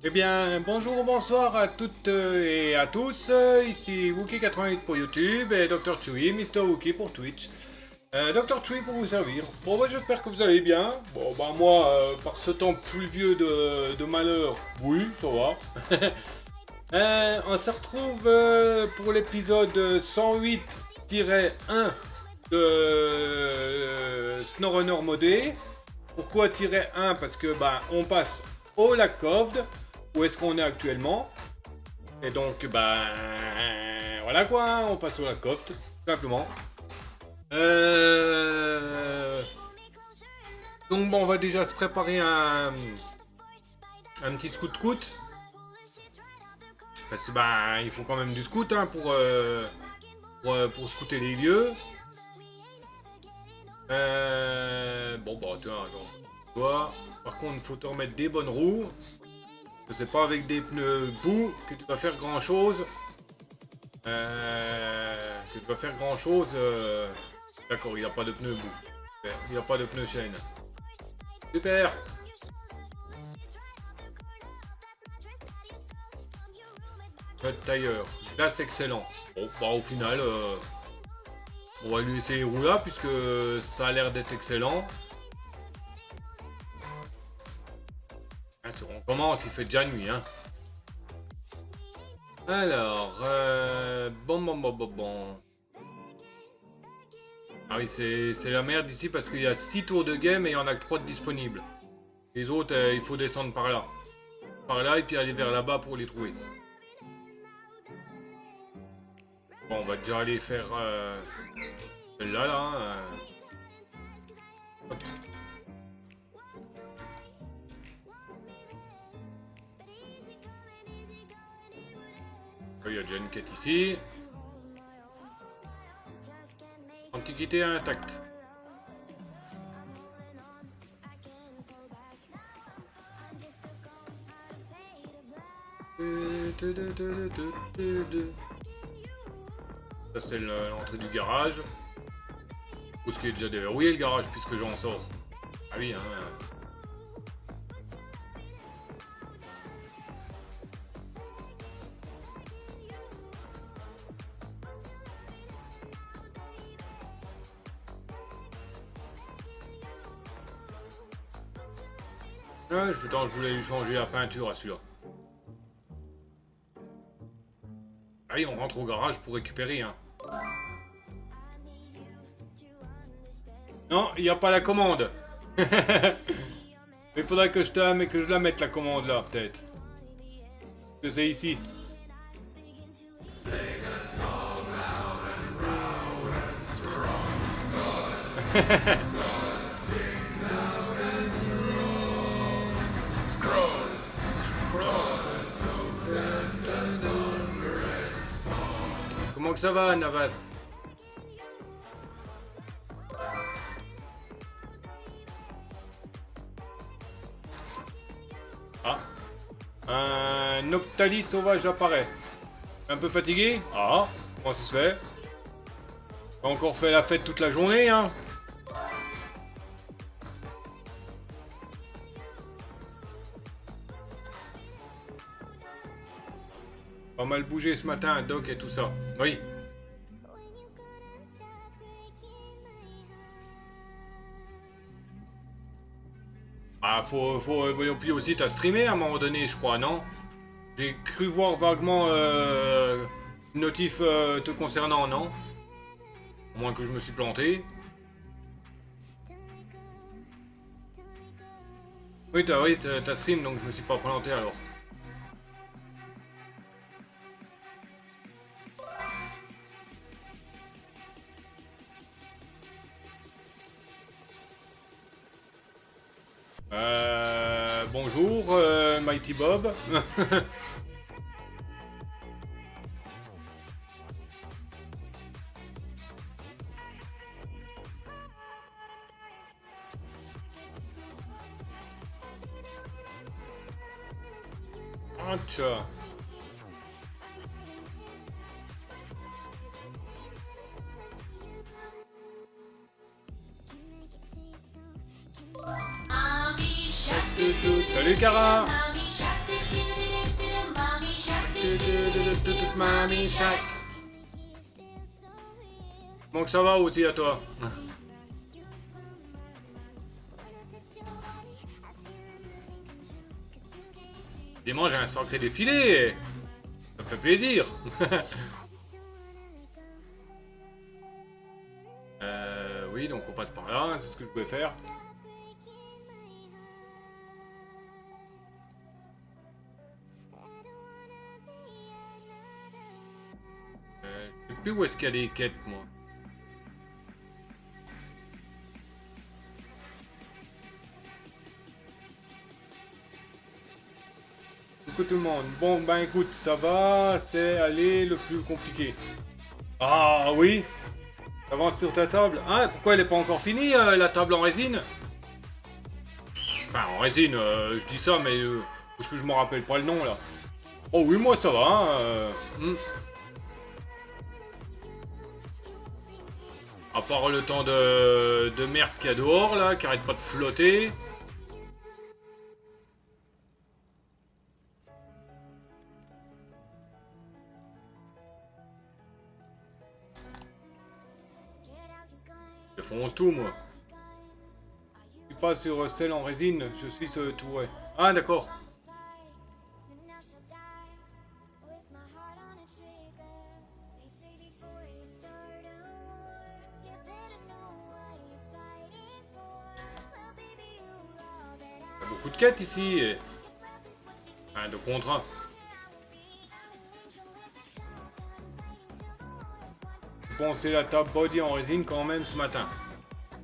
Eh bien, bonjour ou bonsoir à toutes et à tous. Ici Wookie88 pour YouTube et Dr. Chewy, Mr. Wookie pour Twitch. Dr. Chewy pour vous servir. Bon, bah, j'espère que vous allez bien. Bon, bah, moi, par ce temps pluvieux de malheur, oui, ça va. On se retrouve pour l'épisode 108-1 de SnowRunner modé. Pourquoi -1? Parce que, bah, on passe au lac Coved. Où est-ce qu'on est actuellement? Et donc, bah, voilà quoi, hein, on passe au lac Coved, tout simplement. Donc bon, on va déjà se préparer un petit scout. Parce que bah, il faut quand même du scout hein, pour scouter les lieux. Bon bah tiens, toi, par contre, il faut te remettre des bonnes roues. C'est pas avec des pneus boue que tu vas faire grand chose. D'accord, il n'y a pas de pneus boue. Super. Il n'y a pas de pneus chaîne. Super. Notre tailleur. Là, c'est excellent. Bon, bah au final, on va lui laisser les roues là puisque ça a l'air d'être excellent. Hein, on commence, il fait déjà nuit, hein. Alors, bon. Ah oui, c'est la merde ici parce qu'il y a 6 tours de game et il y en a que 3 de disponibles. Les autres, il faut descendre par là. Par là et puis aller vers là-bas pour les trouver. Bon, on va déjà aller faire celle-là, là. Hop. Il y a déjà une quête ici. Antiquité intacte. Ça c'est l'entrée du garage. Ou ce qui est déjà déverrouillé le garage puisque j'en sors. Ah oui hein. Ah, je voulais lui changer la peinture à celui-là. Ah oui, on rentre au garage pour récupérer, hein. Non, il n'y a pas la commande. Il faudrait que je la mette la commande là, peut-être. Que c'est ici. Comment que ça va, Navas? Ah. Un Noctali sauvage apparaît. Un peu fatigué? Ah. Comment ça se fait? Pas encore fait la fête toute la journée, hein? Pas mal bougé ce matin, Doc et tout ça. Oui. Ah, et puis aussi, t'as streamé à un moment donné, je crois, non? J'ai cru voir vaguement notif te concernant, non? Au moins que je me suis planté. Oui, t'as stream, donc je me suis pas planté alors. Bonjour, Mighty Bob. Tiens. Salut Cara. Mamie Shark. Bon que ça va aussi à toi. Dimanche j'ai un sacré défilé. Ça me fait plaisir. Oui, donc on passe par là, c'est ce que je voulais faire. Je sais plus où est-ce qu'il y a des quêtes, moi. Coucou tout le monde. Bon, ben écoute, ça va, c'est aller le plus compliqué. Ah oui. Avance sur ta table. Ah, pourquoi elle est pas encore finie, la table en résine? Enfin, en résine, je dis ça, mais parce que je me rappelle pas le nom, là. Oh oui, moi ça va, hein, À part le temps de merde qu'il y a dehors, là, qui arrête pas de flotter. Je fonce tout, moi. Je suis pas sur celle en résine, je suis sur le touret. Ah, d'accord. Il y a beaucoup de quêtes ici. Et... Enfin, de contrats. J'ai pensé la table body en résine quand même ce matin.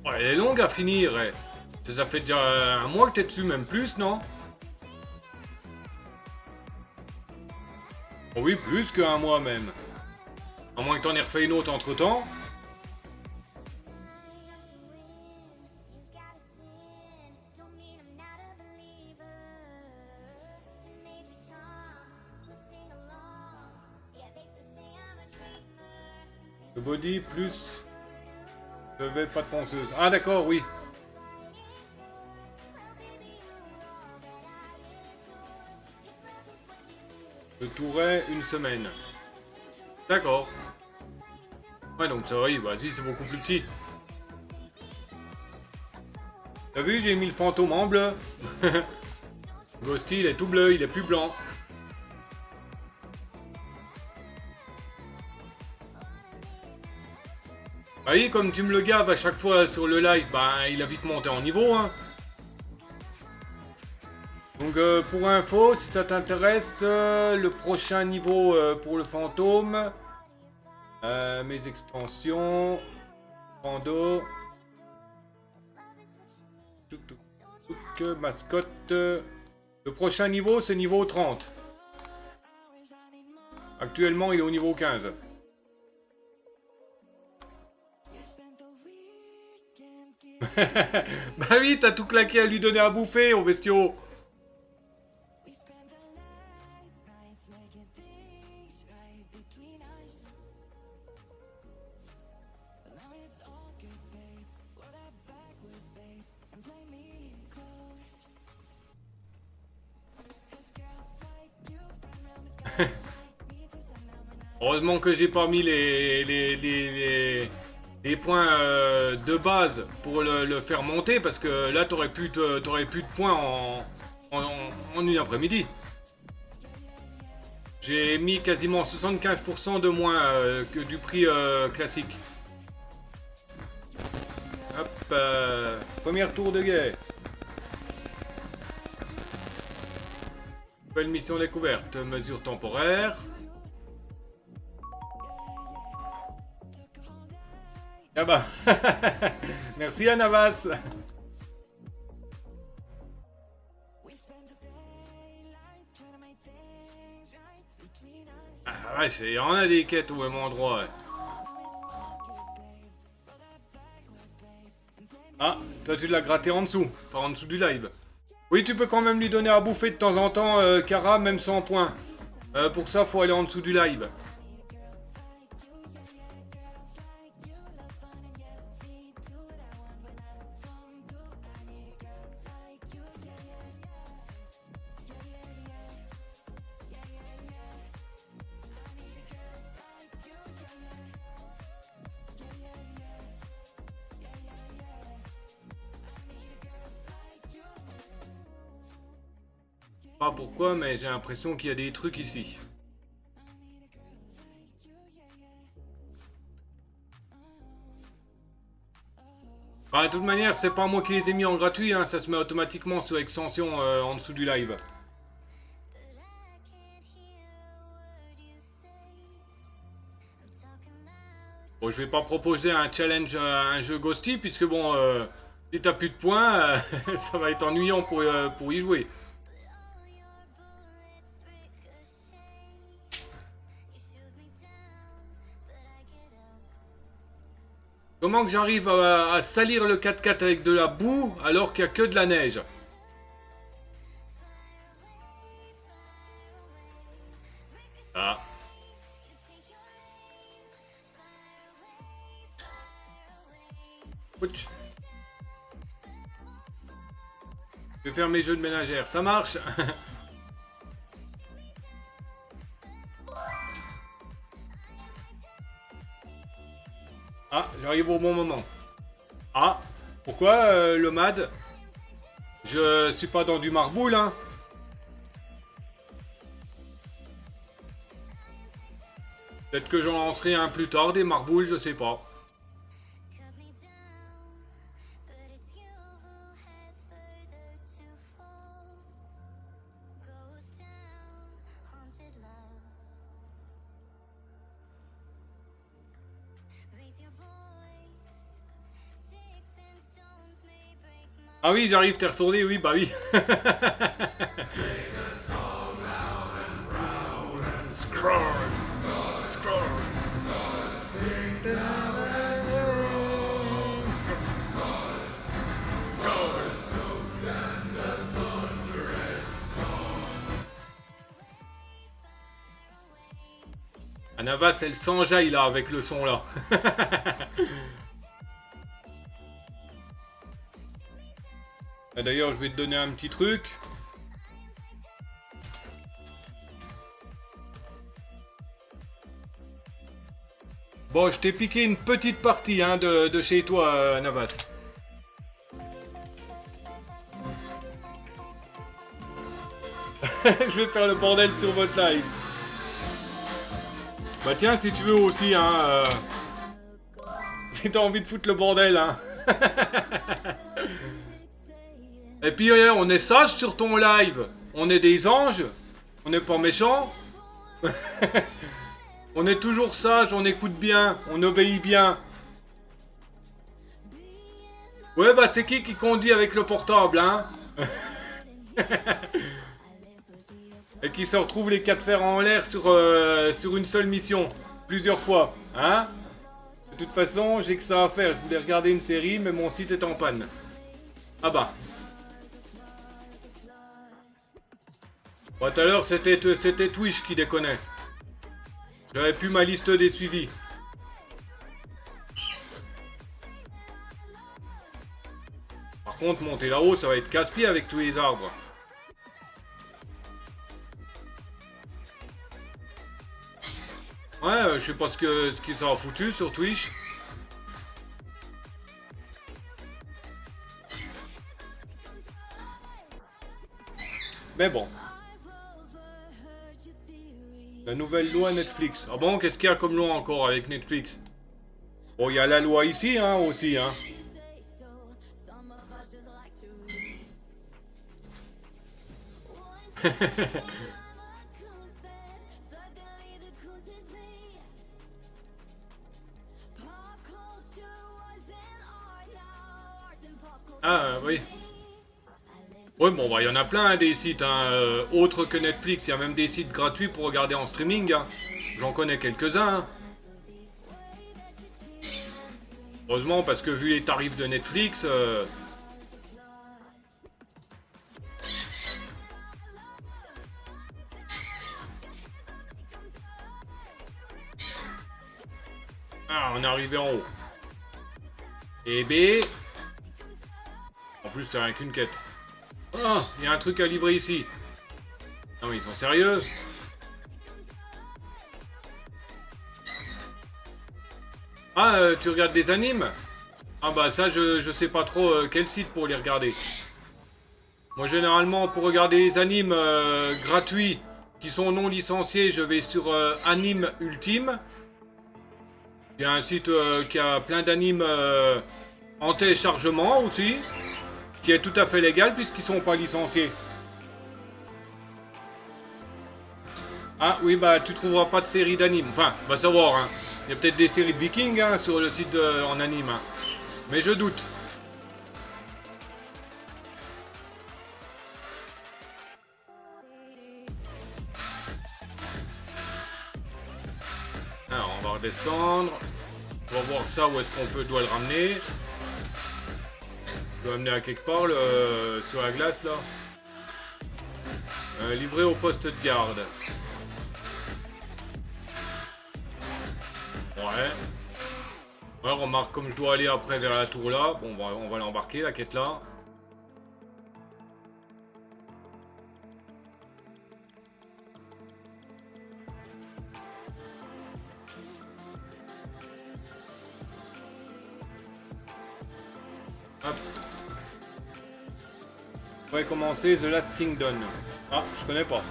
Oh, elle est longue à finir. Ça fait déjà un mois que t'es dessus, même plus, non? Oh oui, plus qu'un mois même. À moins que t'en aies refait une autre entre temps. Le body plus... Levé, pas de ponceuse. Ah d'accord, oui. Le touret, une semaine. D'accord. Ouais, donc ça va, vas-y, c'est beaucoup plus petit. T'as vu, j'ai mis le fantôme en bleu. Ghosty, il est tout bleu, il est plus blanc. Ah oui, comme tu me le gaves à chaque fois sur le live, bah il a vite monté en niveau, hein. Donc pour info, si ça t'intéresse, le prochain niveau pour le fantôme, mes extensions, Pando, mascotte, le prochain niveau c'est niveau 30. Actuellement il est au niveau 15. Bah oui, t'as tout claqué à lui donner à bouffer au bestiau. Heureusement que j'ai pas mis les points de base pour le faire monter, parce que là t'aurais plus de points en une après-midi. J'ai mis quasiment 75% de moins que du prix classique. Hop, premier tour de guerre. Nouvelle mission découverte, mesure temporaire. Ah bah, merci Anavas. Ah ouais, il y en a des quêtes au même endroit. Ouais. Ah, toi tu l'as gratté en dessous, pas en dessous du live. Oui, tu peux quand même lui donner à bouffer de temps en temps, Kara, même sans points. Pour ça, faut aller en dessous du live. pas pourquoi, mais j'ai l'impression qu'il y a des trucs ici. Ah, de toute manière, c'est pas moi qui les ai mis en gratuit, hein, ça se met automatiquement sur extension en dessous du live. Bon, je vais pas proposer un challenge, un jeu Ghosty, puisque bon, si t'as plus de points, ça va être ennuyant pour y jouer. Comment que j'arrive à salir le 4x4 avec de la boue alors qu'il n'y a que de la neige? Ah. Ouch. Je vais faire mes jeux de ménagère, ça marche. Ah, j'arrive au bon moment. Ah, pourquoi le MAD? Je suis pas dans du marboule, hein. Peut-être que j'en lancerai un plus tard, des marboules, je sais pas. Ah oui, j'arrive, t'es retourné, oui, bah oui. Scroll. Scroll. Navas, elle s'enjaille là avec le son là. D'ailleurs, je vais te donner un petit truc. Bon, je t'ai piqué une petite partie hein, de chez toi, Navas. Je vais faire le bordel sur votre live. Bah tiens, si tu veux aussi, hein, si t'as envie de foutre le bordel, hein. Et puis, on est sage sur ton live. On est des anges. On n'est pas méchants. On est toujours sage, on écoute bien, on obéit bien. Ouais, bah c'est qui conduit avec le portable, hein? Et qui se retrouve les 4 fers en l'air sur une seule mission, plusieurs fois, hein? De toute façon, j'ai que ça à faire. Je voulais regarder une série, mais mon site est en panne. Ah bah. Bon, tout à l'heure, c'était Twitch qui déconnait. J'avais plus ma liste des suivis. Par contre, monter là-haut, ça va être casse-pied avec tous les arbres. Ouais, je sais pas ce qui ça a foutu sur Twitch. Mais bon. La nouvelle loi Netflix. Ah bon, qu'est-ce qu'il y a comme loi encore avec Netflix? Bon, il y a la loi ici, hein, aussi, hein. Ah, oui. Oui, bon, bah, il y en a plein, hein, des sites, hein, autres que Netflix. Il y a même des sites gratuits pour regarder en streaming, hein. J'en connais quelques-uns, hein. Heureusement, parce que vu les tarifs de Netflix... Ah, on est arrivé en haut. Et B... En plus, c'est rien qu'une quête. Oh, il y a un truc à livrer ici. Non, mais ils sont sérieux? Ah, tu regardes des animes? Ah bah ça, je sais pas trop quel site pour les regarder. Moi, généralement, pour regarder les animes gratuits qui sont non licenciés, je vais sur Anime Ultime. Il y a un site qui a plein d'animes en téléchargement aussi, qui est tout à fait légal puisqu'ils sont pas licenciés. Ah oui, bah tu trouveras pas de série d'anime. Enfin, va savoir, hein. Il y a peut-être des séries de Vikings hein, sur le site en anime. Hein. Mais je doute. Alors, on va redescendre. On va voir ça, où est-ce qu'on doit le ramener. Je dois amener à quelque part, sur la glace, là. Livré au poste de garde. Ouais. Ouais, remarque, comme je dois aller après vers la tour là, bon, on va l'embarquer, la quête là. Hop. On va commencer The Last Kingdom. Ah, je connais pas.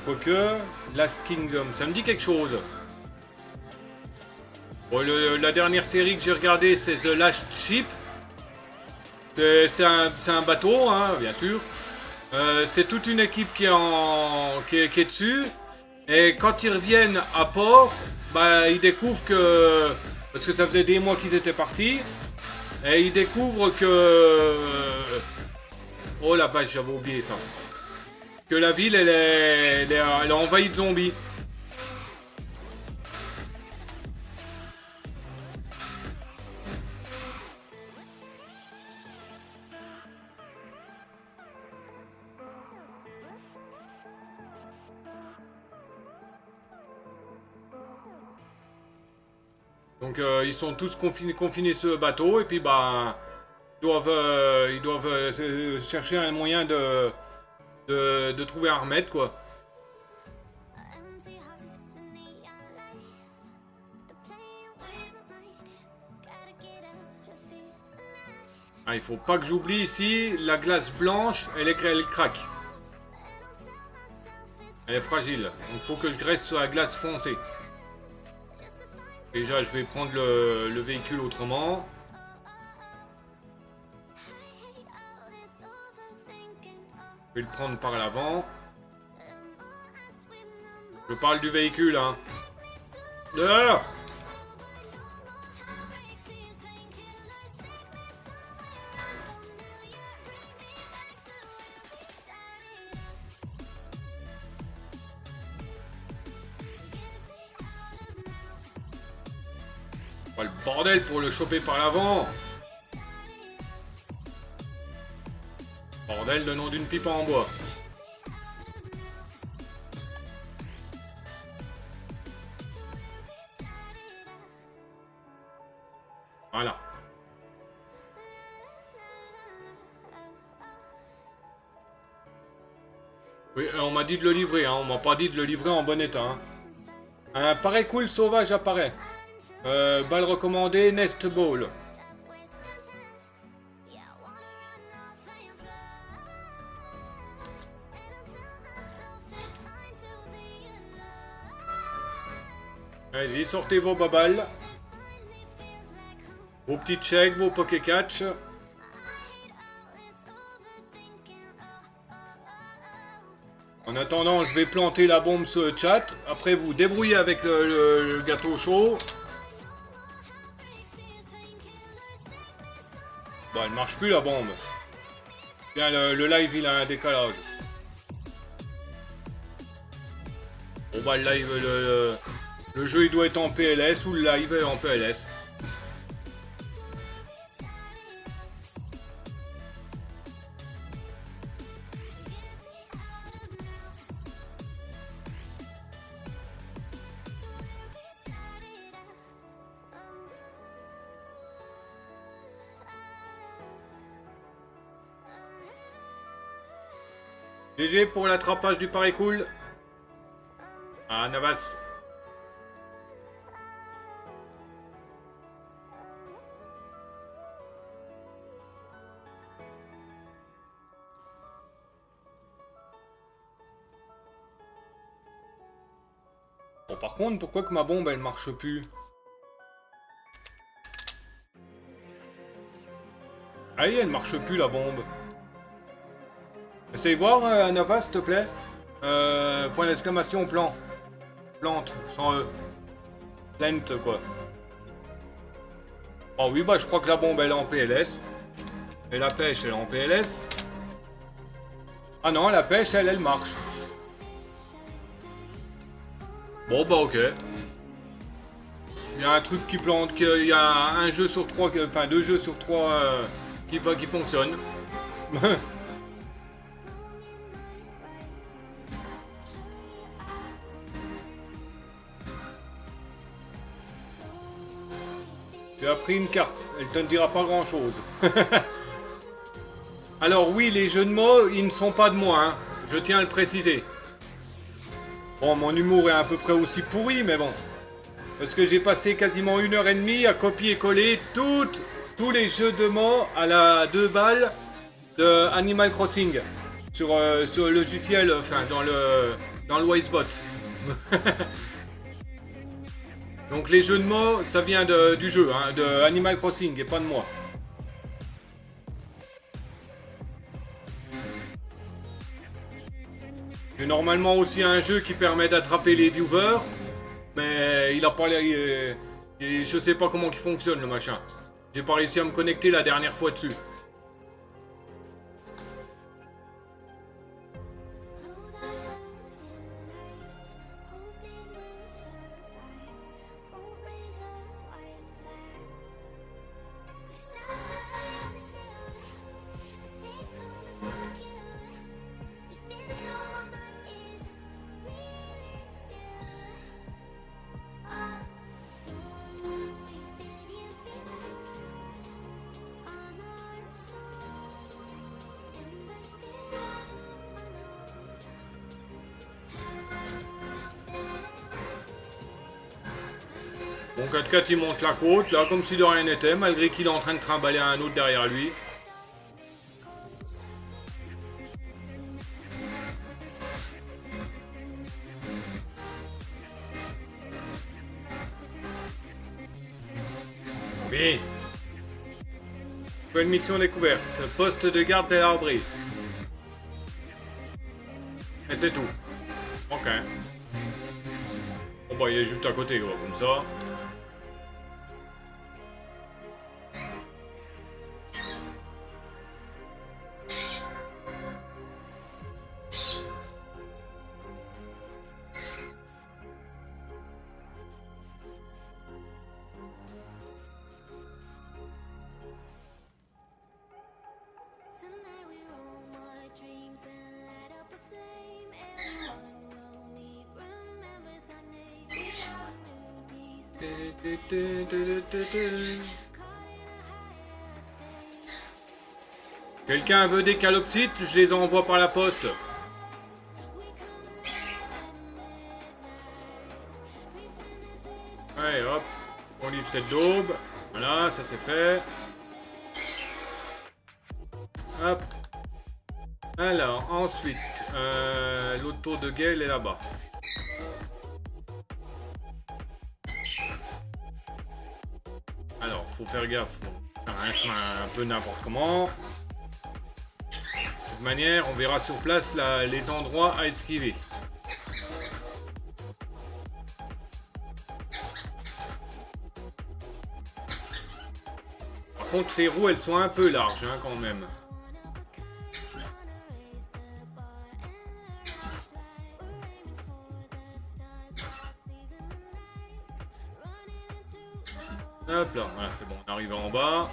Quoique, Last Kingdom, ça me dit quelque chose. Bon, la dernière série que j'ai regardée, c'est The Last Ship. C'est un bateau, hein, bien sûr. C'est toute une équipe qui est dessus. Et quand ils reviennent à port, bah, ils découvrent que... Parce que ça faisait des mois qu'ils étaient partis. Et ils découvrent que... Oh la vache, j'avais oublié ça. Que la ville, elle est envahie de zombies. Donc ils sont tous confinés sur le bateau et puis bah ils doivent chercher un moyen de trouver un remède quoi. Ah, il faut pas que j'oublie ici, la glace blanche, elle craque. Elle est fragile, donc il faut que je reste sur la glace foncée. Déjà, je vais prendre le véhicule autrement. Je vais le prendre par l'avant. Je parle du véhicule, hein. Ah! Oh, le bordel pour le choper par l'avant. Bordel, le nom d'une pipe en bois. Voilà. Oui, on m'a dit de le livrer, hein. On m'a pas dit de le livrer en bon état. Hein. Un pareil cool sauvage apparaît. Balle recommandée, Nest Ball. Allez-y, sortez vos babales. Vos petits checks, vos Pokécatch. En attendant, je vais planter la bombe sur le chat. Après, vous débrouillez avec le gâteau chaud. Bon, elle marche plus la bombe. Bien, le live, il a un décalage. Bon, bah, le live, le jeu, il doit être en PLS ou le live est en PLS. GG pour l'attrapage du pari cool. Ah, Navas. par contre, pourquoi que ma bombe, elle marche plus? Ah, elle marche plus, la bombe. Essaye voir, Nova, s'il te plaît. Point d'exclamation, plan. Plante, sans E. Plante, quoi. Oh oui, bah je crois que la bombe, elle est en PLS. Et la pêche, elle est en PLS. Ah non, la pêche, elle marche. Bon, bah ok. Il y a un truc qui plante, il y a un jeu sur 3, enfin 2 jeux sur 3 qui fonctionnent. Tu as pris une carte, elle te ne dira pas grand chose. Alors oui, les jeux de mots, ils ne sont pas de moi, hein. Je tiens à le préciser. Bon, mon humour est à peu près aussi pourri, mais bon. Parce que j'ai passé quasiment 1h30 à copier-coller tous les jeux de mots à la 2 balles de Animal Crossing. Sur le logiciel, enfin dans le Wisebot. Donc les jeux de mots, ça vient du jeu, hein, de Animal Crossing et pas de moi. C'est normalement aussi un jeu qui permet d'attraper les viewers, mais il a pas l'air... Je sais pas comment il fonctionne le machin. J'ai pas réussi à me connecter la dernière fois dessus. Bon, 4x4 il monte la côte, là, comme si de rien n'était, malgré qu'il est en train de trimballer un autre derrière lui. Oui. Nouvelle mission découverte, poste de garde de l'abri. Et c'est tout. Ok. Bon bah il est juste à côté, quoi, comme ça. Quelqu'un veut des calopsites, je les envoie par la poste. Allez hop, on livre cette daube. Voilà, ça c'est fait. Hop. Alors, ensuite, l'auto de Gale est là-bas. Alors, faut faire gaffe. Faire un chemin un peu n'importe comment. De toute manière, on verra sur place les endroits à esquiver. Par contre, ces roues, elles sont un peu larges, hein, quand même. Hop là, voilà, c'est bon, on arrive en bas.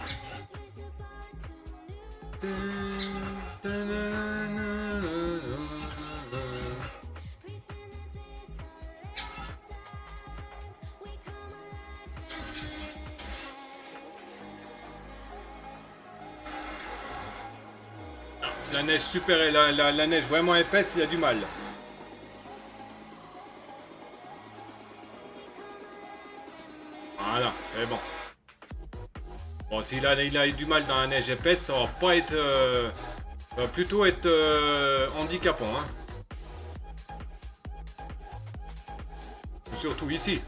La neige super et la neige vraiment épaisse, il y a du mal. Voilà, c'est bon. Bon, s'il a eu du mal dans la neige épaisse, ça va pas être... ça va plutôt être handicapant, hein. surtout ici.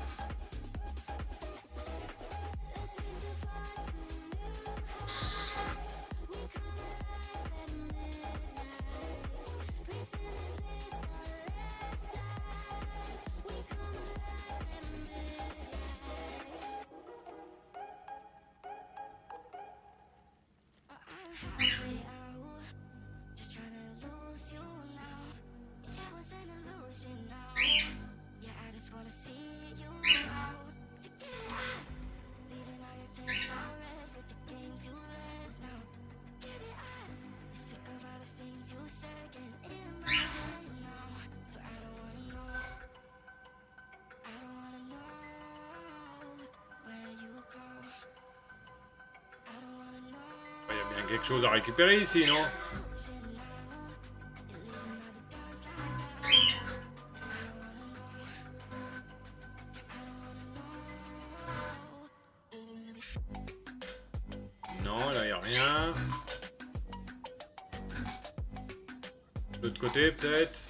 Il y a bien quelque chose à récupérer ici, non? Non, là, il n'y a rien. De l'autre côté, peut-être.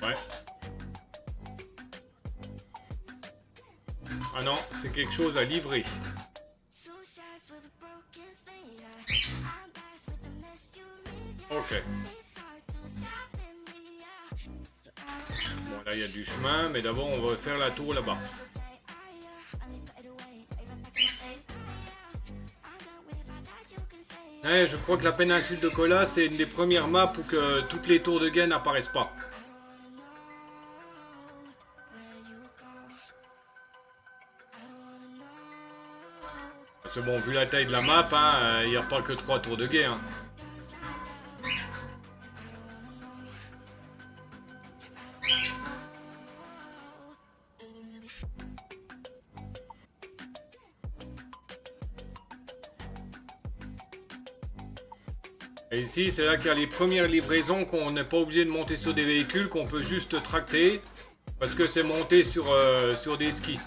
Ouais. Ah non, c'est quelque chose à livrer. Ok. Bon, là, il y a du chemin, mais d'abord, on va faire la tour là-bas. Ouais, je crois que la péninsule de Kola, c'est une des premières maps où que toutes les tours de gain n'apparaissent pas. Parce que bon, vu la taille de la map, il n'y a pas que 3 tours de guet. Et ici, c'est là qu'il y a les premières livraisons qu'on n'est pas obligé de monter sur des véhicules, qu'on peut juste tracter, parce que c'est monté sur des skis.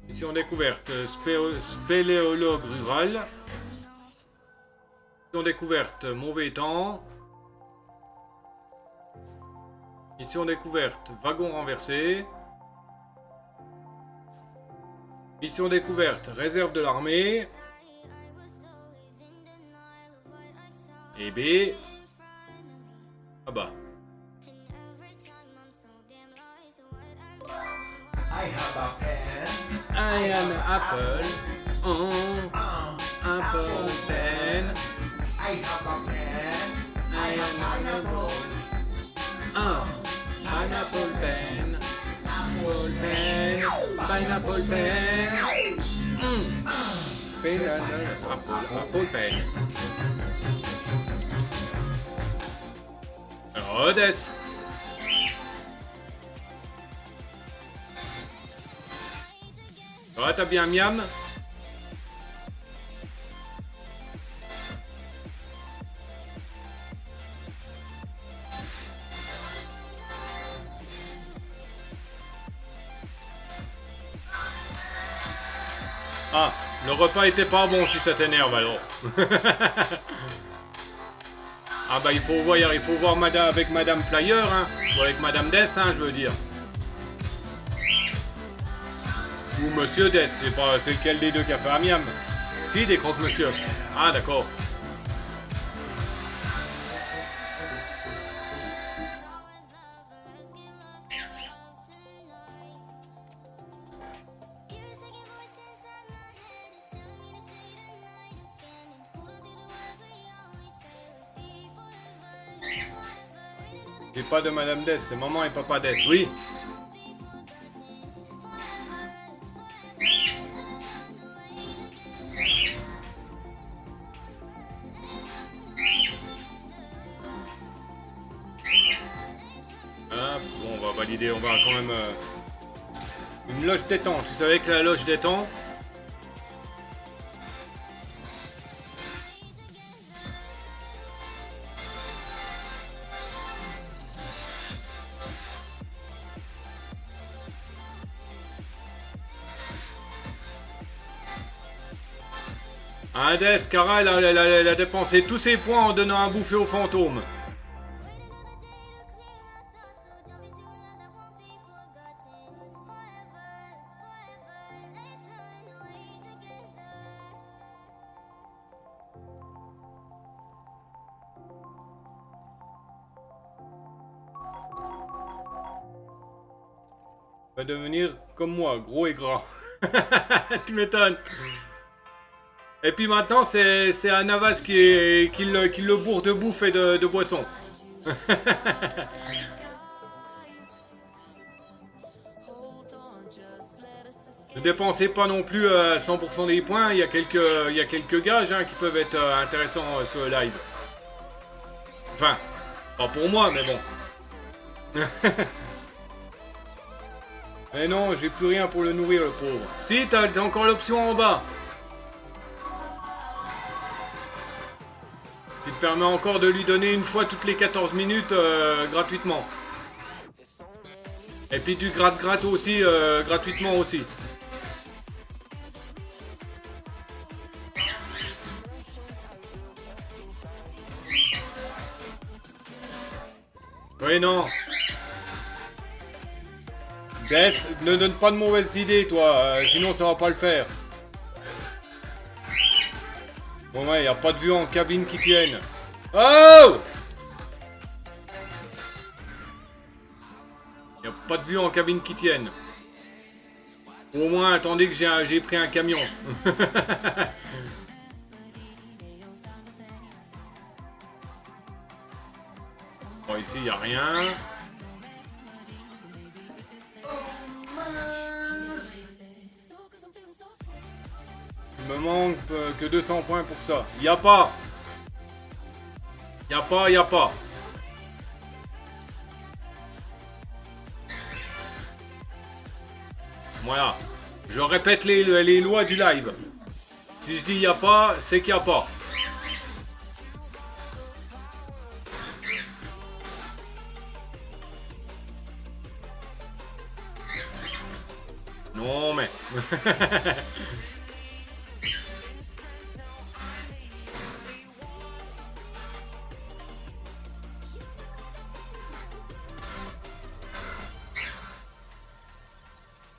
Mission découverte, spéléologue rural. Mission découverte, mauvais temps. Mission découverte, wagon renversé. Mission découverte, réserve de l'armée. Et B. Ah bah. I have a pen. I am an apple. Apple pen. I have a pen. I am an apple. Pineapple pen. Apple pen. Pineapple pen. Apple pen. Rhodes. Ouais, t'as bien miam? Ah, le repas était pas bon si ça t'énerve alors. Ah bah il faut voir madame, avec Madame Flyer, hein, ou avec Madame Dess, hein, je veux dire. Ou Monsieur Dess, c'est lequel des deux qui a fait un miam? Si, des croque-monsieur. Ah d'accord. J'ai pas de Madame Dess, c'est maman et papa Dess, oui. Ah, bon, on va valider, on va quand même... Une loge d'étang, tu savais que la loge d'étang... Hades, Kara, elle a dépensé tous ses points en donnant un bouffé aux fantômes. Va devenir comme moi, gros et gras. Tu m'étonnes. Et puis maintenant, c'est Anavas qui le bourre de bouffe et de boisson. Ne dépensez pas non plus 100% des points. Il y a quelques gages hein, qui peuvent être intéressants sur le live. Enfin, pas pour moi, mais bon. Mais non, j'ai plus rien pour le nourrir, le pauvre. Si, t'as encore l'option en bas. Qui te permet encore de lui donner une fois toutes les 14 minutes gratuitement. Et puis du gratte-gratte aussi, gratuitement aussi. Oui, non. Death, ne donne pas de mauvaises idées, toi, sinon ça va pas le faire. Bon, ouais, y a pas de vue en cabine qui tienne. Oh! Y a pas de vue en cabine qui tienne. Au moins, attendez que j'ai pris un camion. Bon, ici, y a rien. Il me manque que 200 points pour ça. Y a pas. Y a pas. Voilà. Je répète les lois du live. Si je dis y a pas, c'est qu'il y a pas. Non mais...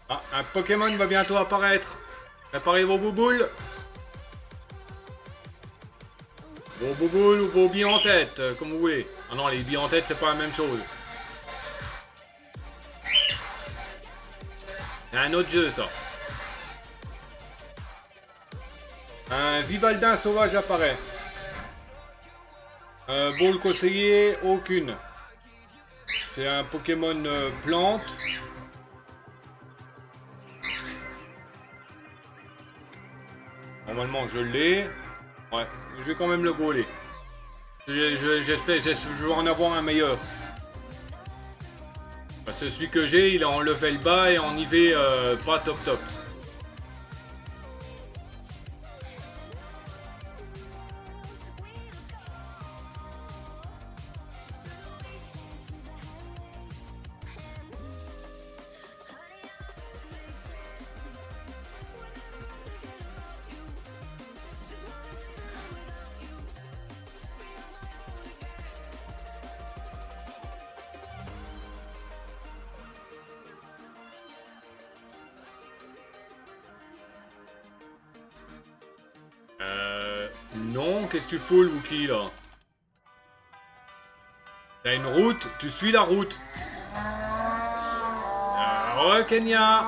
Ah, un Pokémon va bientôt apparaître. Préparez vos bouboules. Vos bouboules ou vos billes en tête, comme vous voulez. Ah non, les billes en tête, c'est pas la même chose. C'est un autre jeu, ça. Un Vivaldin sauvage apparaît. Ball conseillé, aucune. C'est un Pokémon plante. Normalement, je l'ai. Ouais, je vais quand même le gauler. J'espère, je vais en avoir un meilleur. Parce que celui que j'ai, il est en level bas et en IV pas top. Non, qu'est-ce que tu fous le Wookie là? T'as une route, tu suis la route. Ouais, Kenya.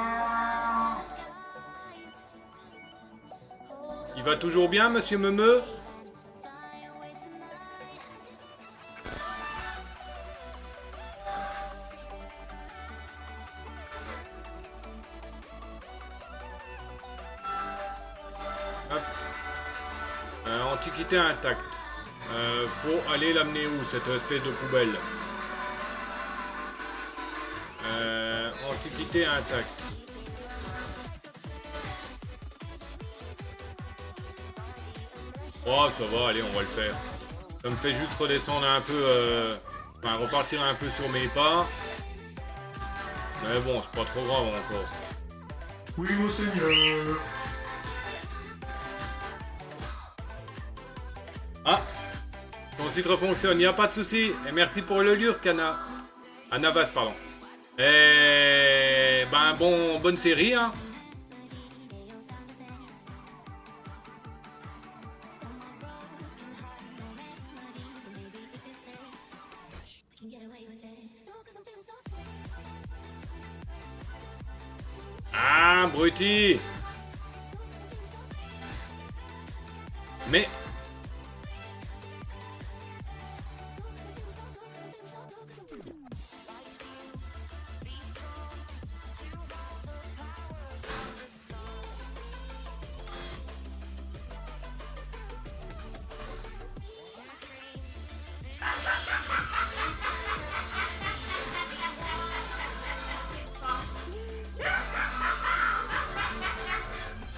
Il va toujours bien, monsieur Memeux? Antiquité intacte. Faut aller l'amener où, cette espèce de poubelle? Antiquité intacte. Oh, ça va, allez, on va le faire. Ça me fait juste redescendre un peu, enfin, repartir un peu sur mes pas. Mais bon, c'est pas trop grave encore. Oui, monseigneur. Ah, ton titre fonctionne, y a pas de souci. Et merci pour le lure, Kana. Anavas, pardon. Et ben bonne série, hein. Ah, Brutti. Mais...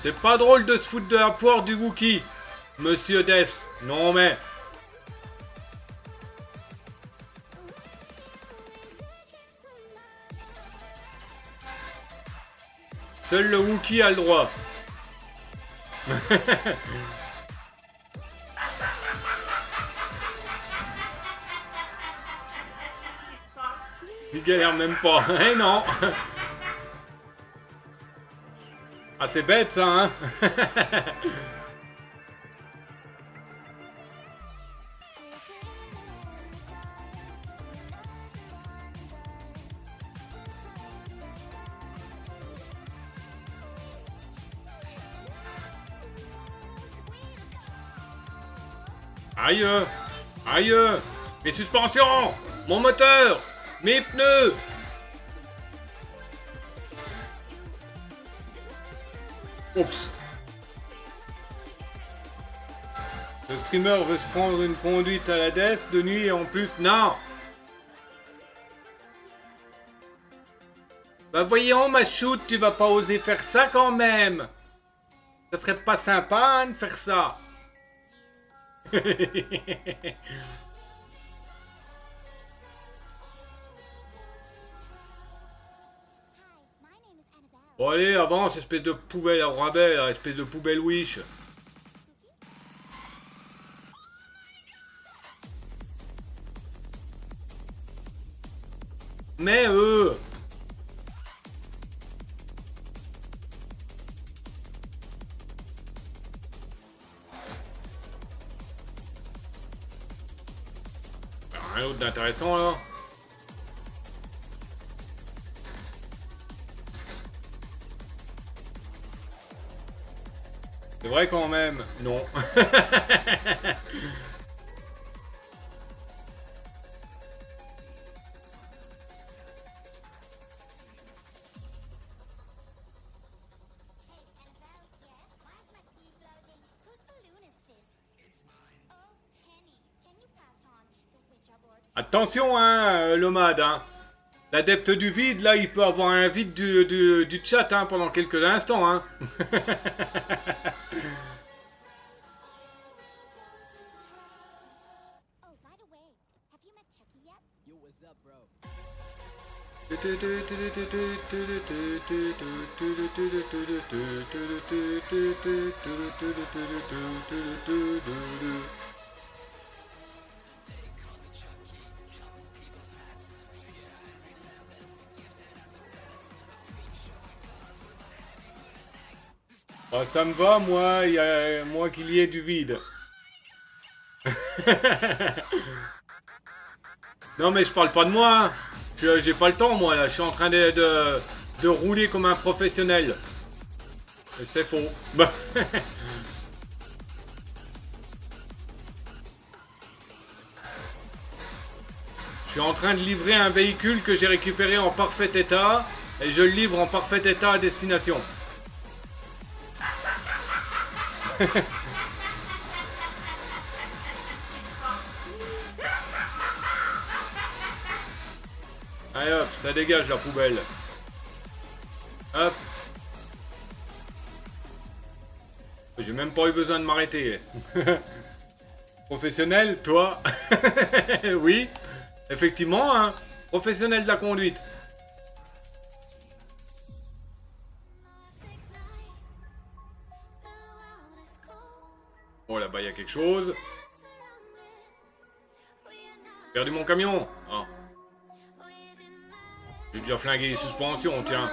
C'est pas drôle de se foutre de la poire du Wookie, Monsieur Death. Non mais... Seul le Wookie a le droit. Il galère même pas. Eh non. Ah c'est bête ça, hein. Aïe. Aïe. Mes suspensions. Mon moteur. Mes pneus. Oups. Le streamer veut se prendre une conduite à la death de nuit et en plus... Non. Bah voyons ma shoot, tu vas pas oser faire ça quand même. Ça serait pas sympa hein, de faire ça. Bon allez, avance, espèce de poubelle à rabais, là, espèce de poubelle wish. Mais rien d'autre d'intéressant là. C'est vrai quand même, non. Attention, hein, Lomad, hein. L'adepte du vide, là, il peut avoir un vide du chat hein, pendant quelques instants. Hein. Oh, ça me va, moi, moi qu'il y ait du vide. Non, mais je parle pas de moi. Hein. J'ai pas le temps, moi, là. Je suis en train de rouler comme un professionnel. C'est faux. Bah. Je suis en train de livrer un véhicule que j'ai récupéré en parfait état. Et je le livre en parfait état à destination. Allez hop, ça dégage la poubelle. Hop. J'ai même pas eu besoin de m'arrêter. Professionnel, toi. Oui, effectivement, hein. Professionnel de la conduite. Oh là-bas, il y a quelque chose. Perdu mon camion. Ah. J'ai déjà flingué les suspensions, tiens.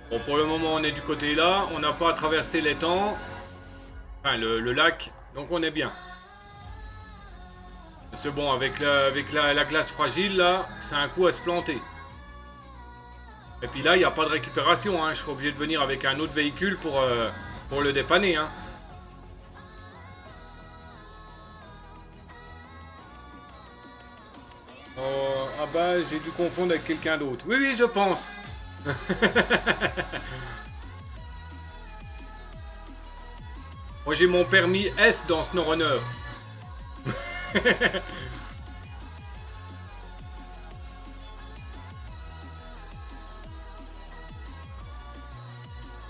Bon, pour le moment, on est du côté là. On n'a pas traversé l'étang. Enfin, le lac. Donc, on est bien. C'est bon, avec la glace fragile, là, c'est un coup à se planter. Et puis là, il n'y a pas de récupération. Hein. Je serai obligé de venir avec un autre véhicule pour le dépanner. Hein. Oh, ah bah, j'ai dû confondre avec quelqu'un d'autre. Oui, oui, je pense. Moi, j'ai mon permis S dans SnowRunner.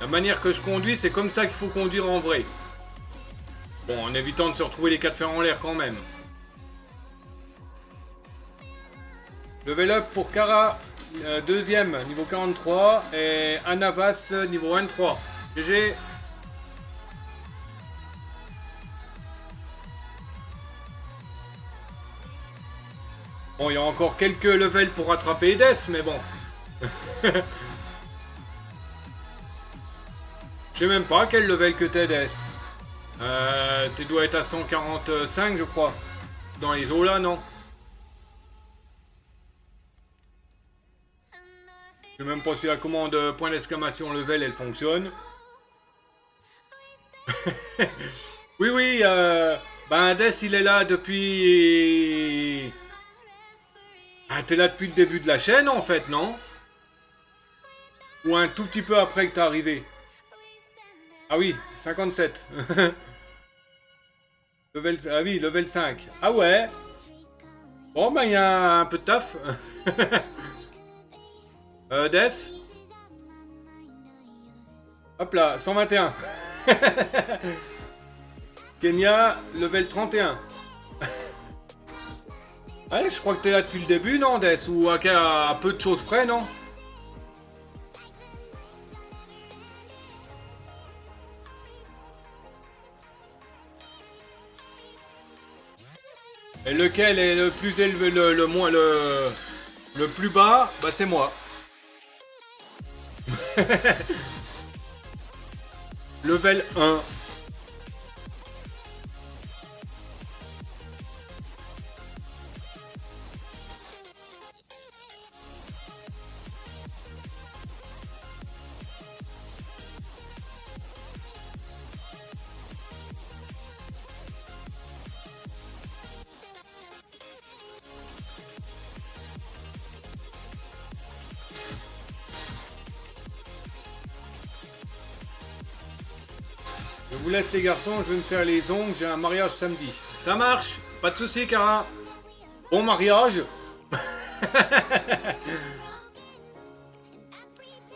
La manière que je conduis, c'est comme ça qu'il faut conduire en vrai. Bon, en évitant de se retrouver les quatre fers en l'air quand même. Level up pour Kara, deuxième, niveau 43. Et Anavas, niveau 23. GG. Bon, il y a encore quelques levels pour rattraper Edes, mais bon. Je sais même pas quel level que t'es, Edes. Tu dois être à 145, je crois. Dans les eaux là, non? Je sais même pas si la commande point d'exclamation level elle fonctionne. Oui, oui, ben Edes il est là depuis. Ah, t'es là depuis le début de la chaîne en fait, non? Ou un tout petit peu après que t'es arrivé? Ah oui, 57. Level... Ah oui, level 5. Ah ouais. Bon, ben il y a un peu de taf. Des. Hop là, 121. Kenya, level 31. Ouais, je crois que t'es là depuis le début, non, Des? Ou à peu de choses près, non? Et lequel est le plus élevé, le moins, le plus bas? Bah, c'est moi. Level 1. Je vous laisse les garçons, je vais me faire les ongles, j'ai un mariage samedi. Ça marche, pas de soucis, Cara. Bon mariage.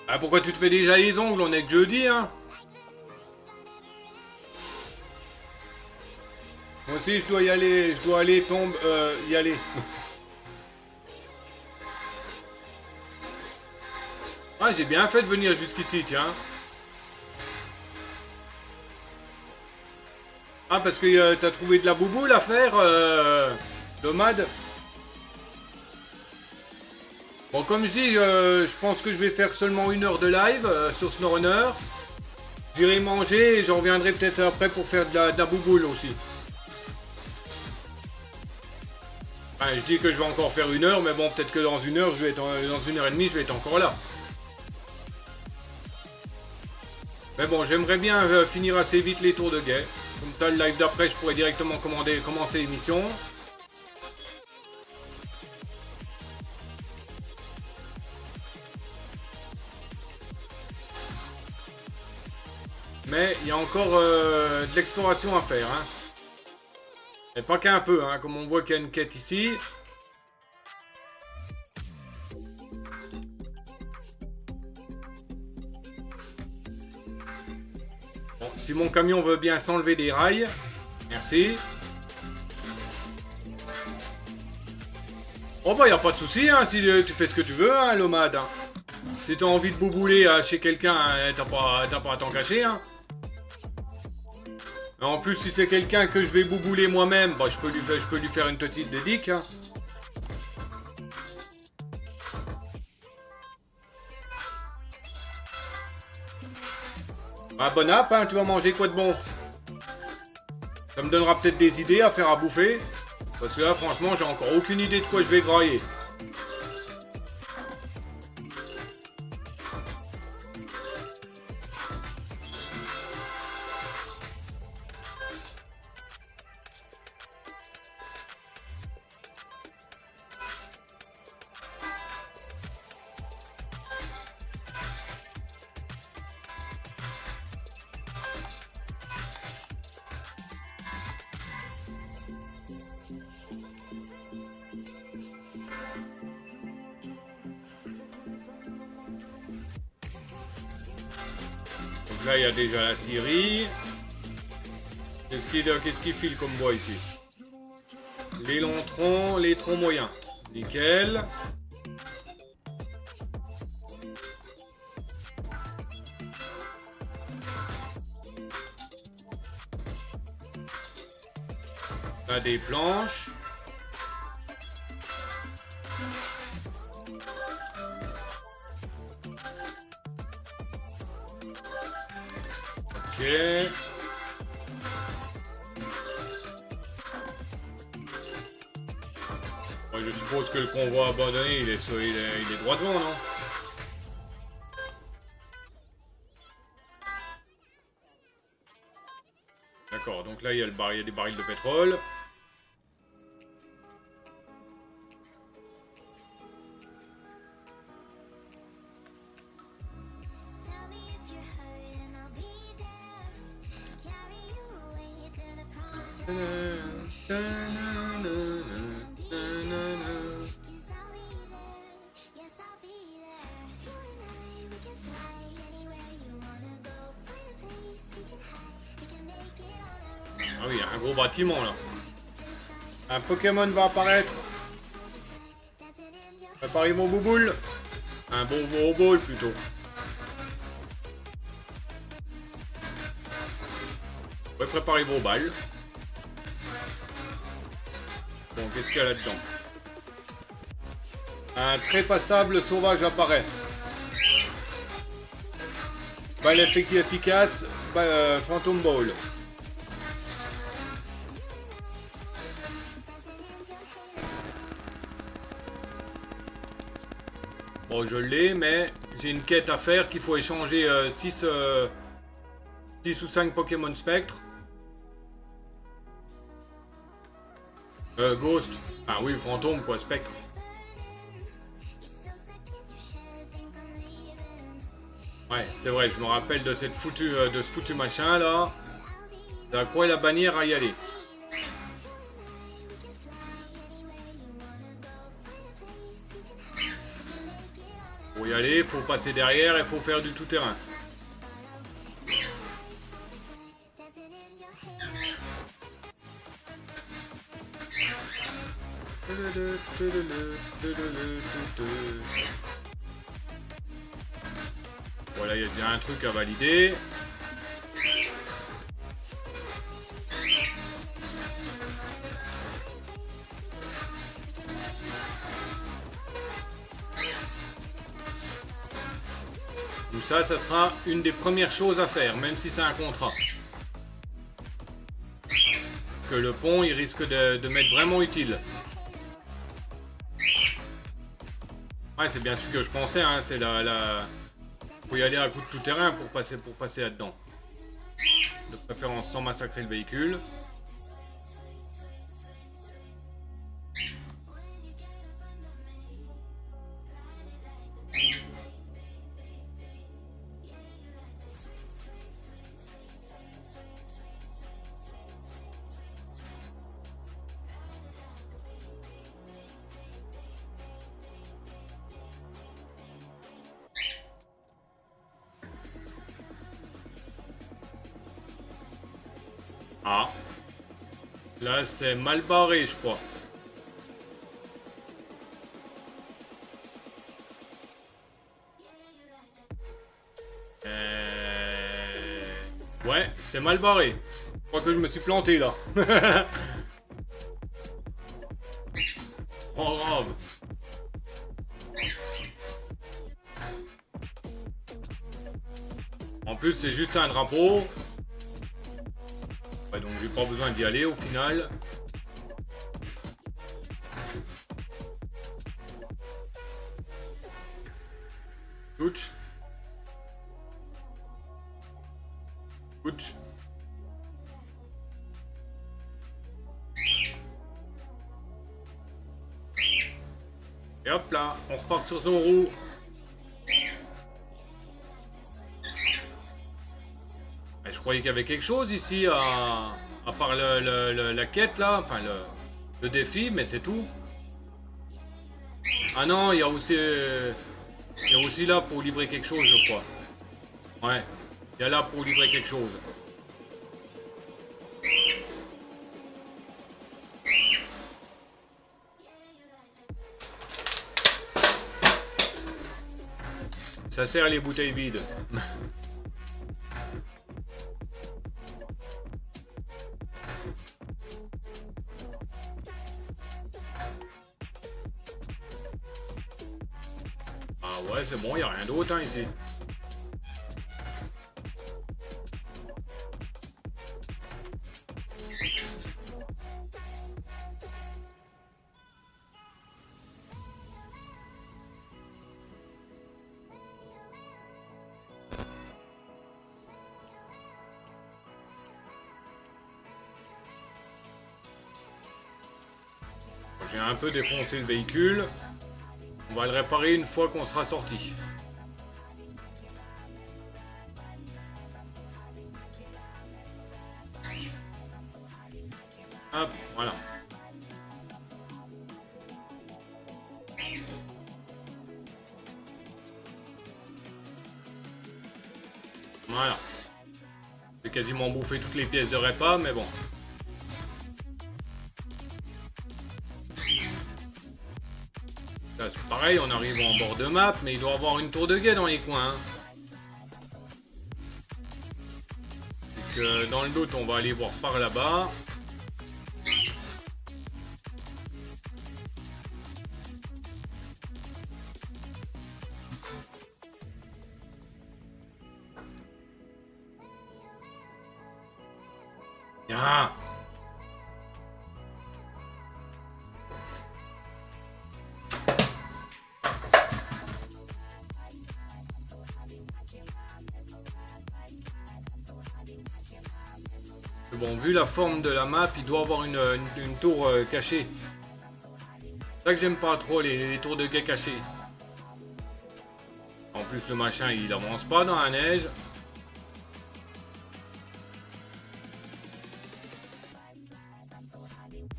Ah, pourquoi tu te fais déjà les ongles? On est que jeudi, hein. Moi aussi, je dois y aller, y aller. Ah, j'ai bien fait de venir jusqu'ici, tiens. Ah, parce que t'as trouvé de la bouboule à faire, nomade. Bon, comme je dis, je pense que je vais faire seulement 1 heure de live sur SnowRunner. J'irai manger et j'en reviendrai peut-être après pour faire de la bouboule aussi. Enfin, je dis que je vais encore faire 1 heure, mais bon, peut-être que dans 1 heure, je vais être dans 1 heure et demie, je vais être encore là. Mais bon, j'aimerais bien finir assez vite les tours de guet. Comme ça, le live d'après, je pourrais directement commencer l'émission. Mais il y a encore de l'exploration à faire. Hein. Et pas qu'un peu, hein, comme on voit qu'il y a une quête ici. si mon camion veut bien s'enlever des rails. Merci. Oh bah y a pas de souci, hein, si tu fais ce que tu veux, hein, Lomad. Hein. Si t'as envie de boubouler chez quelqu'un, hein, t'as pas à t'en cacher, hein. En plus, si c'est quelqu'un que je vais boubouler moi-même, bah je peux lui faire une petite dédique, hein. Ah, bon app, hein, tu vas manger quoi de bon? Ça me donnera peut-être des idées à faire à bouffer. Parce que là, franchement, j'ai encore aucune idée de quoi je vais grailler. Donc là, il y a déjà la Syrie. Qu'est-ce qu'il file comme bois ici? Les longs troncs, les troncs moyens. Nickel. Là, des planches. Ok. Ouais, je suppose que le convoi abandonné, il est droit devant, non? D'accord, donc là, il y a des barils de pétrole. Ah oui, il y a un gros bâtiment là. Un Pokémon va apparaître. Préparez mon bouboule. Un bon bouboule plutôt. Ouais, préparez vos balles. Bon, qu'est-ce qu'il y a là-dedans? Un trépassable sauvage apparaît. Balle efficace, Phantom Ball. Bon, je l'ai, mais j'ai une quête à faire qu'il faut échanger 6 ou 5 Pokémon Spectre. Ghost. Ah oui, fantôme quoi, Spectre. Ouais, c'est vrai, je me rappelle de cette de ce foutu machin là. La croix et la bannière à y aller. Pour y aller, faut passer derrière et faut faire du tout-terrain. Voilà, il y a bien un truc à valider. Donc ça sera une des premières choses à faire, même si c'est un contrat. Que le pont, il risque de m'être vraiment utile. Ouais, c'est bien sûr que je pensais, hein, c'est faut y aller à coup de tout terrain pour passer là-dedans. De préférence sans massacrer le véhicule. Ah. Là, c'est mal barré, je crois. Ouais, c'est mal barré. Je crois que je me suis planté, là. Oh, grave. En plus, c'est juste un drapeau. Ouais, donc j'ai pas besoin d'y aller au final. Touch. Touch. Et hop là, on repart sur son roue. Et je croyais qu'il y avait quelque chose ici à part la quête là, enfin le défi, mais c'est tout. Ah non, il y a aussi là pour livrer quelque chose, je crois. Ouais, il y a là pour livrer quelque chose. Ça sert les bouteilles vides. Ah ouais, c'est bon, il n'y a rien d'autre hein, ici. J'ai un peu défoncé le véhicule. On va le réparer une fois qu'on sera sorti. Hop, voilà. Voilà. J'ai quasiment bouffé toutes les pièces de répa, mais bon. Là, c'est pareil, on arrive en bord de map, mais il doit y avoir une tour de guet dans les coins. Hein. Donc, dans le doute, on va aller voir par là-bas. Bien. Bon, vu la forme de la map, il doit avoir une tour cachée. C'est ça que j'aime pas trop, les tours de guet cachées. En plus, le machin, il avance pas dans la neige.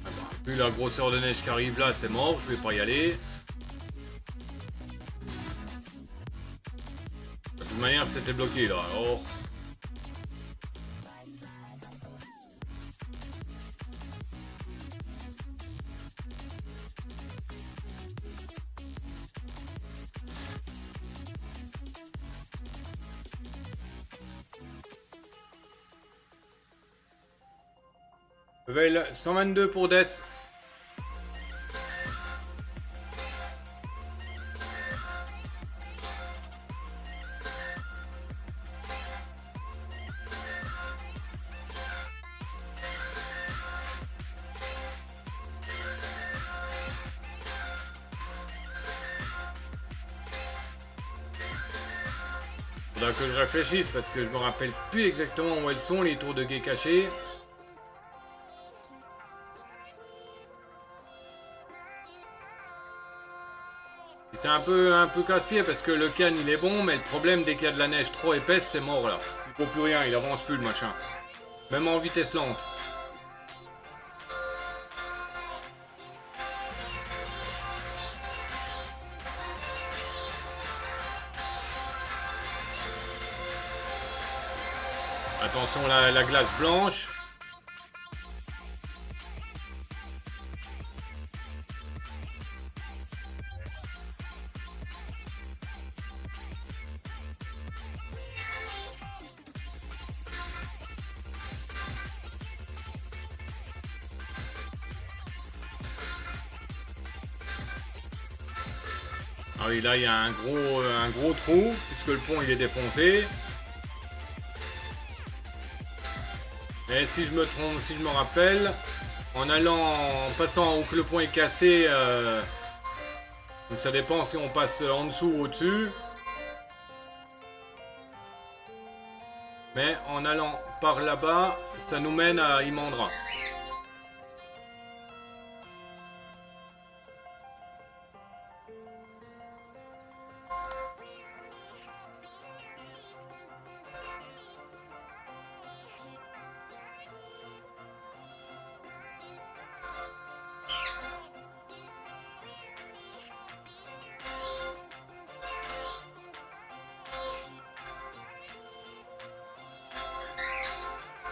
Ah bah, vu la grosseur de neige qui arrive là, c'est mort, je vais pas y aller. De toute manière, c'était bloqué là, alors... Level 122 pour Death. Faudra que je réfléchisse parce que je me rappelle plus exactement où elles sont les tours de guet cachés. C'est un peu casse-pied parce que le can il est bon, mais le problème dès qu'il y a de la neige trop épaisse, c'est mort là. Il ne peut plus rien, il avance plus le machin. Même en vitesse lente. Attention la glace blanche. Ah oui, là il y a un gros trou, puisque le pont il est défoncé. Et si je me trompe, si je me rappelle, en passant où le pont est cassé, donc ça dépend si on passe en dessous ou au-dessus. Mais en allant par là-bas, ça nous mène à Imandra.